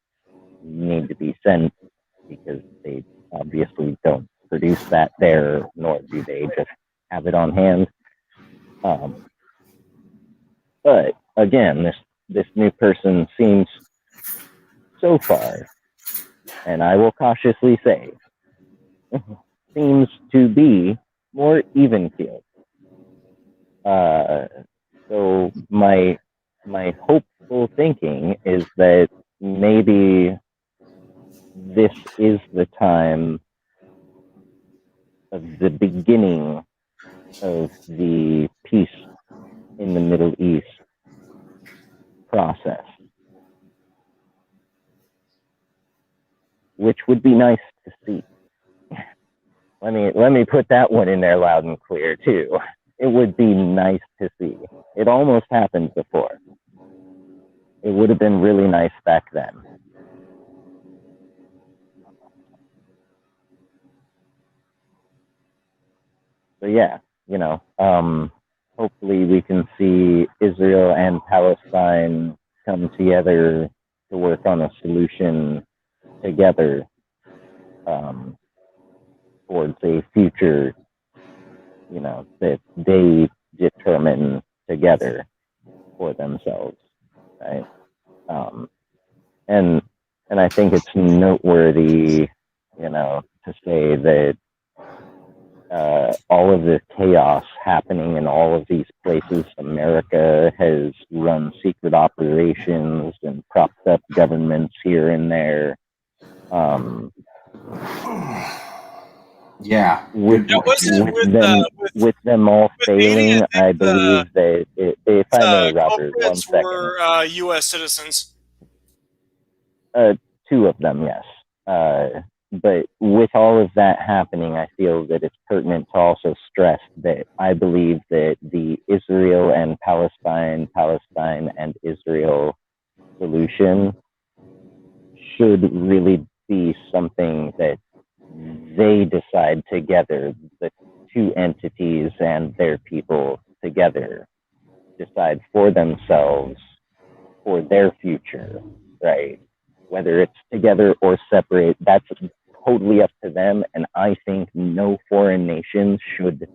need to be sent because they obviously don't produce that there, nor do they just have it on hand. But again, this new person seems so far, and I will cautiously say, seems to be more even keeled. So my hopeful thinking is that maybe this is the time of the beginning of the peace in the Middle East process, which would be nice to see. Let me put that one in there loud and clear too. It would be nice to see. It almost happened before. It would have been really nice back then. So yeah, hopefully we can see Israel and Palestine come together to work on a solution together towards a future, that they determine together for themselves, right? And I think it's noteworthy, to say that all of the chaos happening in all of these places, America has run secret operations and propped up governments here and there. Yeah. With them all failing, I believe that, if I may, Robert, 1 second. Were U.S. citizens. 2 of them, yes. But with all of that happening, I feel that it's pertinent to also stress that I believe that the Israel and Palestine and Israel solution should really be something that they decide together, the 2 entities and their people together decide for themselves, for their future, right? Whether it's together or separate, that's totally up to them. And I think no foreign nation should,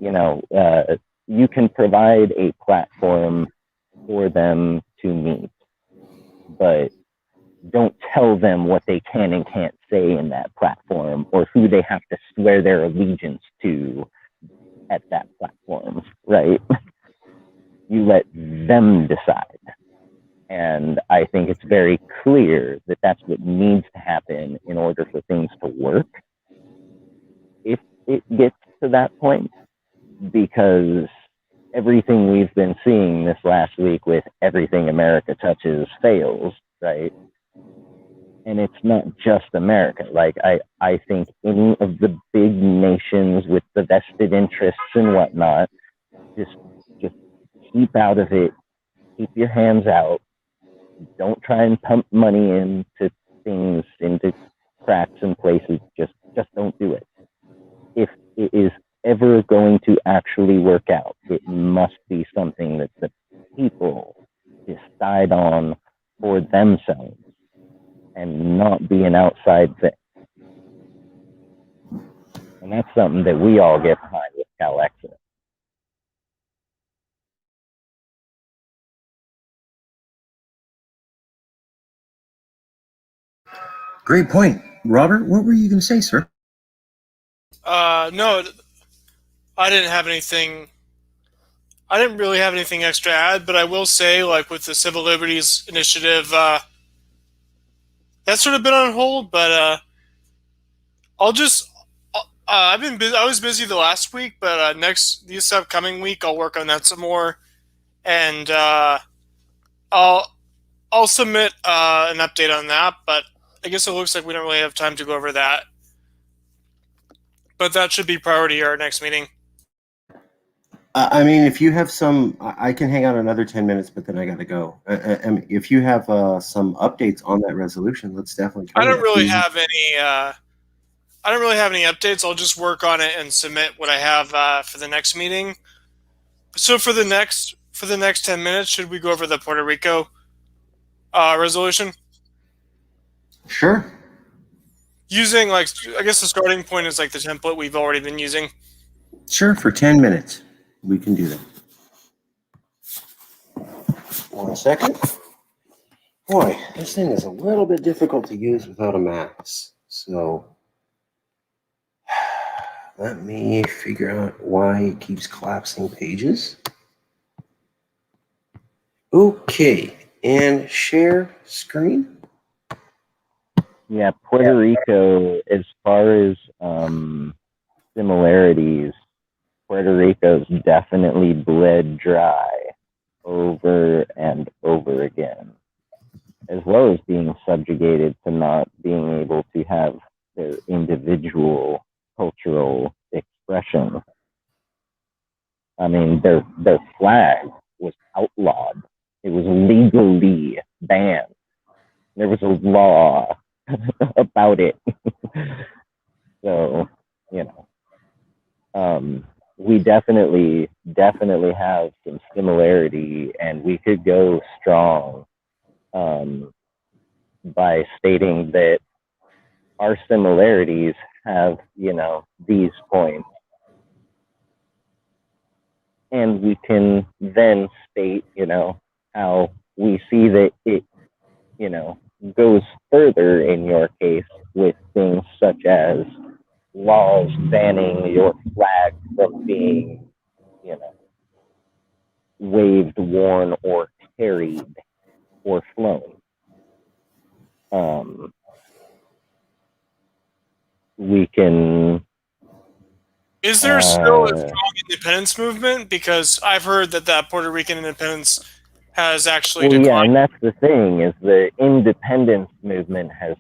you can provide a platform for them to meet, but don't tell them what they can and can't say in that platform, or who they have to swear their allegiance to at that platform, right? You let them decide. And I think it's very clear that that's what needs to happen in order for things to work, if it gets to that point, because everything we've been seeing this last week with everything America touches fails, right? And it's not just America. Like, I think any of the big nations with the vested interests and whatnot, just keep out of it. Keep your hands out. Don't try and pump money into things, into cracks and places. Just don't do it. If it is ever going to actually work out, it must be something that the people decide on for themselves, and not be an side thing. And that's something that we all get behind with Calexa. Great point. Robert, what were you going to say, sir? No, I didn't have anything. I didn't really have anything extra to add, but I will say, like with the Civil Liberties Initiative, that's sort of been on hold. But I'll just. I've been busy. I was busy the last week, but this upcoming week, I'll work on that some more, and I'll submit an update on that. But I guess it looks like we don't really have time to go over that. But that should be priority at our next meeting. I mean, if you have some, I can hang out another 10 minutes, but then I got to go. I mean, if you have some updates on that resolution, let's definitely cover I don't that. really have any. I don't really have any updates. I'll just work on it and submit what I have for the next meeting. So for the next 10 minutes, should we go over the Puerto Rico resolution? Sure. Using, like, I guess the starting point is like the template we've already been using. Sure, for 10 minutes. We can do that. 1 second. Boy, this thing is a little bit difficult to use without a mouse. So let me figure out why it keeps collapsing pages. Okay, and share screen. Yeah, Puerto Rico, as far as similarities, Puerto Rico's definitely bled dry over and over again, as well as being subjugated to not being able to have their individual cultural expression. I mean, their flag was outlawed. It was legally banned. There was a law about it. So, you know, we definitely have some similarity, and we could go strong by stating that our similarities have, you know, these points. And we can then state, you know, how we see that it, you know, goes further in your case with things such as laws banning your flag from being, you know, waved, worn, or carried or flown. We can. Is there still a strong independence movement? Because I've heard that Puerto Rican independence has actually declined. Yeah, and that's the thing, is the independence movement has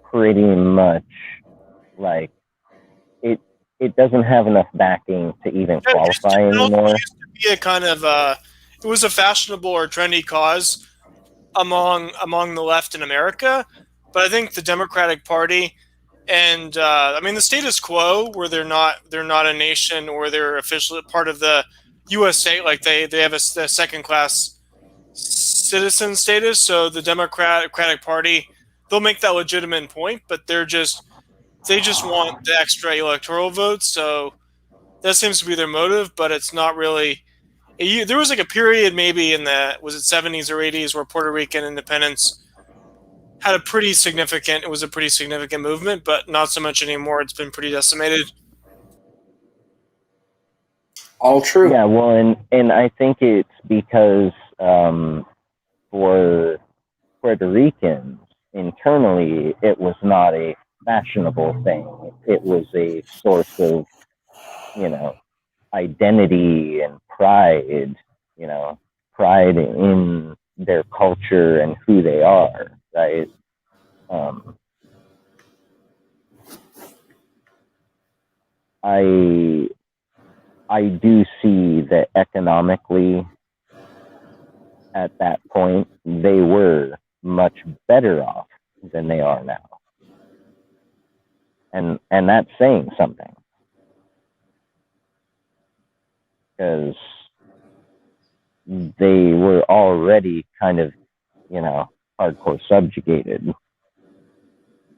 pretty much, like, it doesn't have enough backing to even qualify anymore. It used to be a kind of it was a fashionable or trendy cause among the left in America, but I think the Democratic Party and I mean the status quo, where they're not a nation, or they're officially part of the U.S. state, like they have a second class citizen status. So the Democratic Party, they'll make that legitimate point, but they just want the extra electoral votes. So that seems to be their motive, but it's not really. There was like a period, maybe in the 70s or 80s, where Puerto Rican independence had a pretty significant movement, but not so much anymore. It's been pretty decimated. All true. Yeah, well, and I think it's because for Puerto Ricans internally, it was not a fashionable thing. It was a source of, you know, identity and pride, you know, pride in their culture and who they are, right? I do see that economically, at that point, they were much better off than they are now. And that's saying something. Because they were already kind of, you know, hardcore subjugated.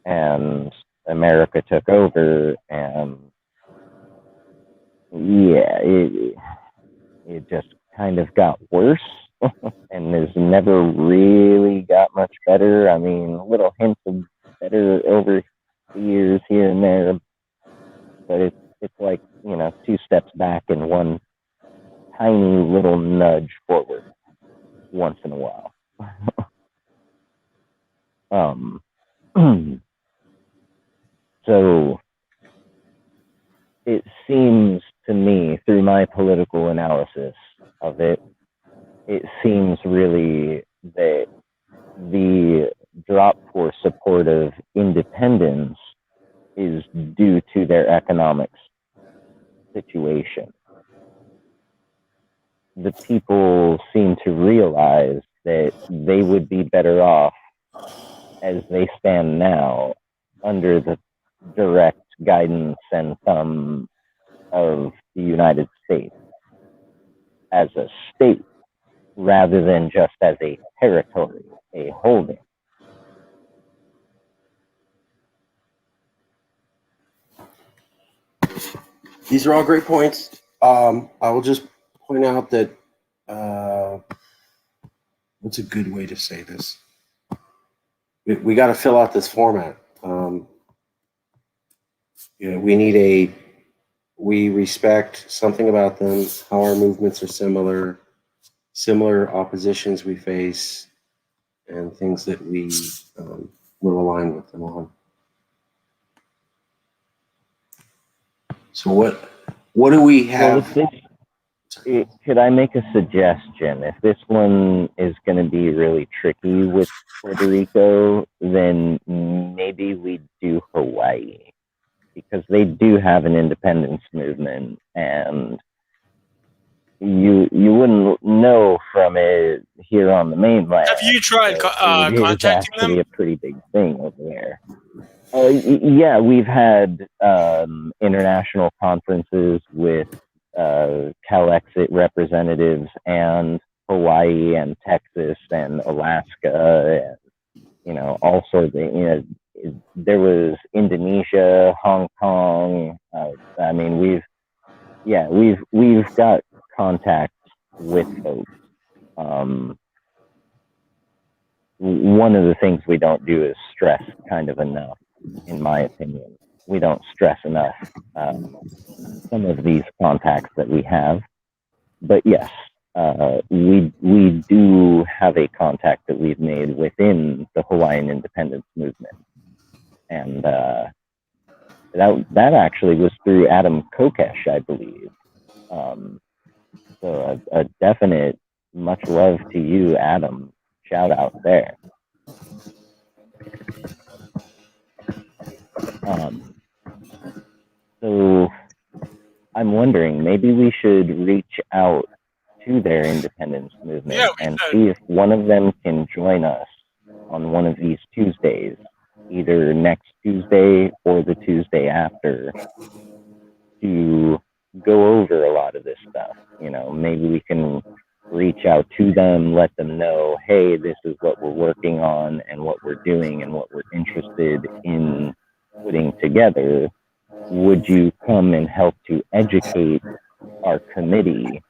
and America took over, and yeah, it just kind of got worse and has never really got much better. I mean, little hints of better over the years here and there, but it's like, you know, 2 steps back and one tiny little nudge forward once in a while. So it seems to me, through my political analysis of it, it seems really that the drop for support of independence is due to their economic situation. The people seem to realize that they would be better off as they stand now under the direct guidance and thumb of the United States as a state rather than just as a territory, a holding. These are all great points. I will just point out that what's a good way to say this? We got to fill out this format. We respect something about them, how our movements are similar oppositions we face, and things that we will align with them on. So what do we have? Well, could I make a suggestion? If this one is going to be really tricky with Puerto Rico, then maybe we do Hawaii, because they do have an independence movement, and you wouldn't know from it here on the mainland. Have you tried contacting It's actually them? a pretty big thing over there. Yeah, we've had international conferences with CalExit representatives, and Hawaii and Texas and Alaska, and, you know, also there was Indonesia, Hong Kong. I mean, we've got contacts with folks. One of the things we don't do is stress kind of enough, in my opinion. We don't stress enough some of these contacts that we have. But yes, we do have a contact that we've made within the Hawaiian independence movement. And that actually was through Adam Kokesh, I believe. So a definite much love to you, Adam. Shout out there. So I'm wondering, maybe we should reach out to their independence movement and see if one of them can join us on one of these Tuesdays, either next Tuesday or the Tuesday after, to go over a lot of this stuff. You know, maybe we can reach out to them, let them know, hey, this is what we're working on and what we're doing and what we're interested in putting together. Would you come and help to educate our committee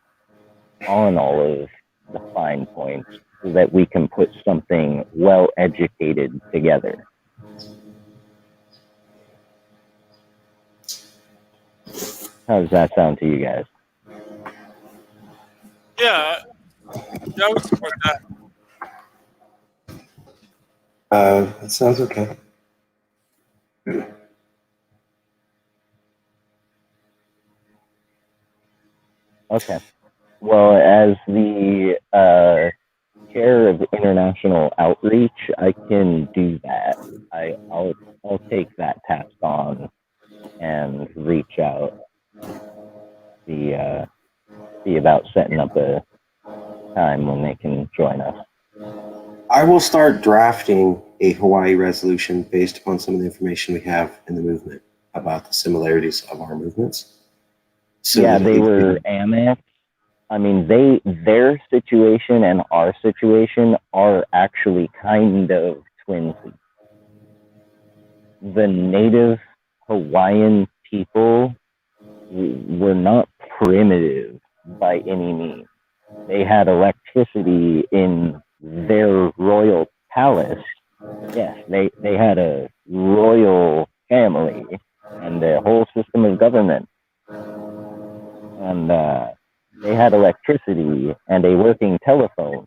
on all of the fine points so that we can put something well educated together? How does that sound to you guys? Yeah, I would support that. That sounds okay. Okay. Well, as the chair of international outreach, I can do that. I'll take that task on and reach out. See about setting up a time when they can join us. I will start drafting a Hawaii resolution based upon some of the information we have in the movement about the similarities of our movements. So yeah, they were annexed. I mean, their situation and our situation are actually kind of twinsy. the native Hawaiian people were not primitive by any means. They had electricity in their royal palace. Yes, they had a royal family and a whole system of government. And they had electricity and a working telephone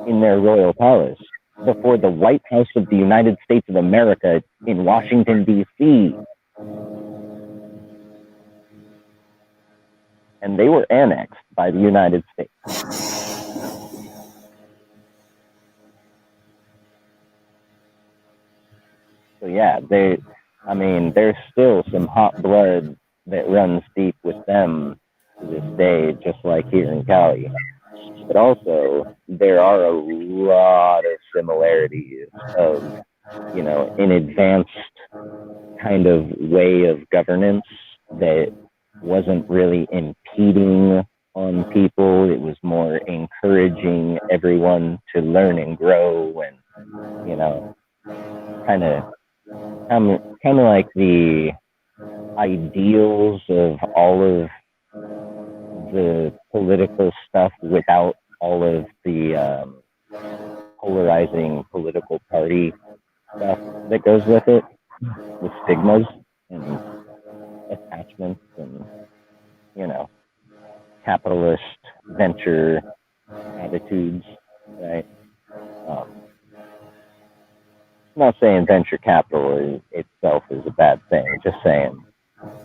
in their royal palace before the White House of the United States of America in Washington, D.C. And they were annexed by the United States. So yeah, there's still some hot blood that runs deep with them to this day, just like here in Cali. But also, there are a lot of similarities of, an advanced kind of way of governance that wasn't really impeding on people. It was more encouraging everyone to learn and grow and, kind of like the ideals of all of the political stuff without all of the polarizing political party stuff that goes with it, the stigmas and attachments and, capitalist venture attitudes, right? I'm not saying venture capital itself is a bad thing, just saying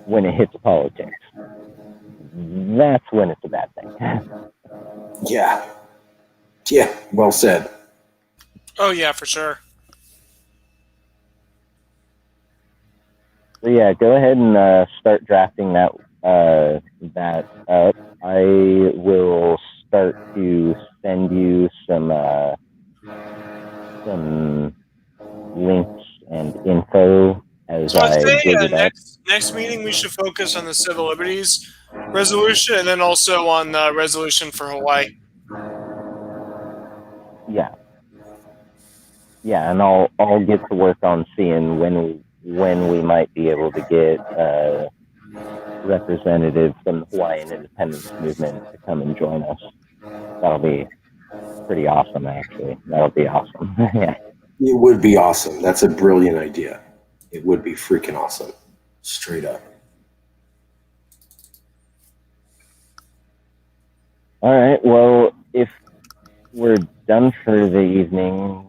when it hits politics, that's when it's a bad thing. Yeah. Yeah, well said. Oh yeah, for sure. So yeah, go ahead and start drafting that up. I will start to send you some links and info as So I'd I say dig it up. next meeting we should focus on the civil liberties resolution and then also on the resolution for Hawaii. Yeah, and I'll get to work on seeing when we might be able to get representatives from the Hawaiian independence movement to come and join us. That'll be pretty awesome, actually. That'll be awesome. Yeah. It would be awesome. That's a brilliant idea. It would be freaking awesome. Straight up. All right. Well, if we're done for the evening,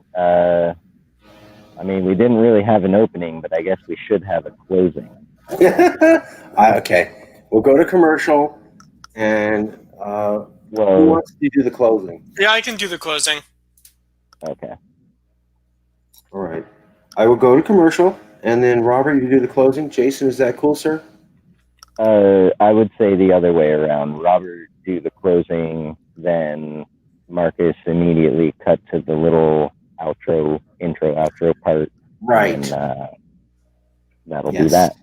we didn't really have an opening, but I guess we should have a closing. Okay. We'll go to commercial, and who wants to do the closing? Yeah, I can do the closing. Okay. All right. I will go to commercial, and then Robert, you do the closing. Jason, is that cool, sir? I would say the other way around. Robert do the closing, then Marcus immediately cut to the little intro outro part. Right. And that'll be that.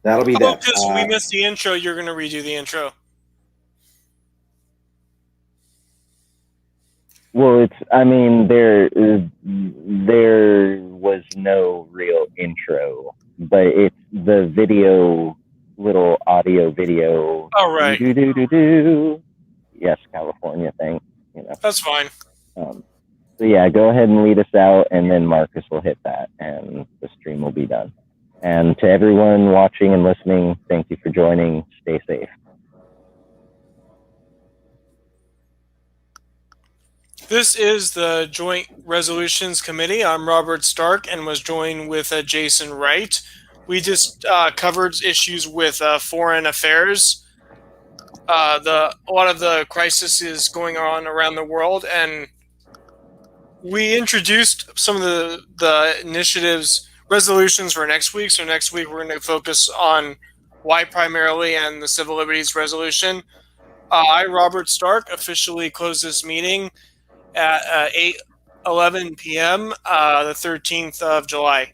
That'll be that. Because we missed the intro, you're going to redo the intro. Well, there was no real intro, but it's the little audio video. Oh, right. Yes, California thing. That's fine. So yeah, go ahead and lead us out, and then Marcus will hit that, and the stream will be done. And to everyone watching and listening, thank you for joining. Stay safe. This is the Joint Resolutions Committee. I'm Robert Stark and was joined with Jason Wright. We just covered issues with foreign affairs. A lot of the crisis is going on around the world, and we introduced some of the initiatives, resolutions for next week. So next week we're going to focus on why primarily and the civil liberties resolution. I, Robert Stark, officially close this meeting at 8:11 p.m. The 13th of July.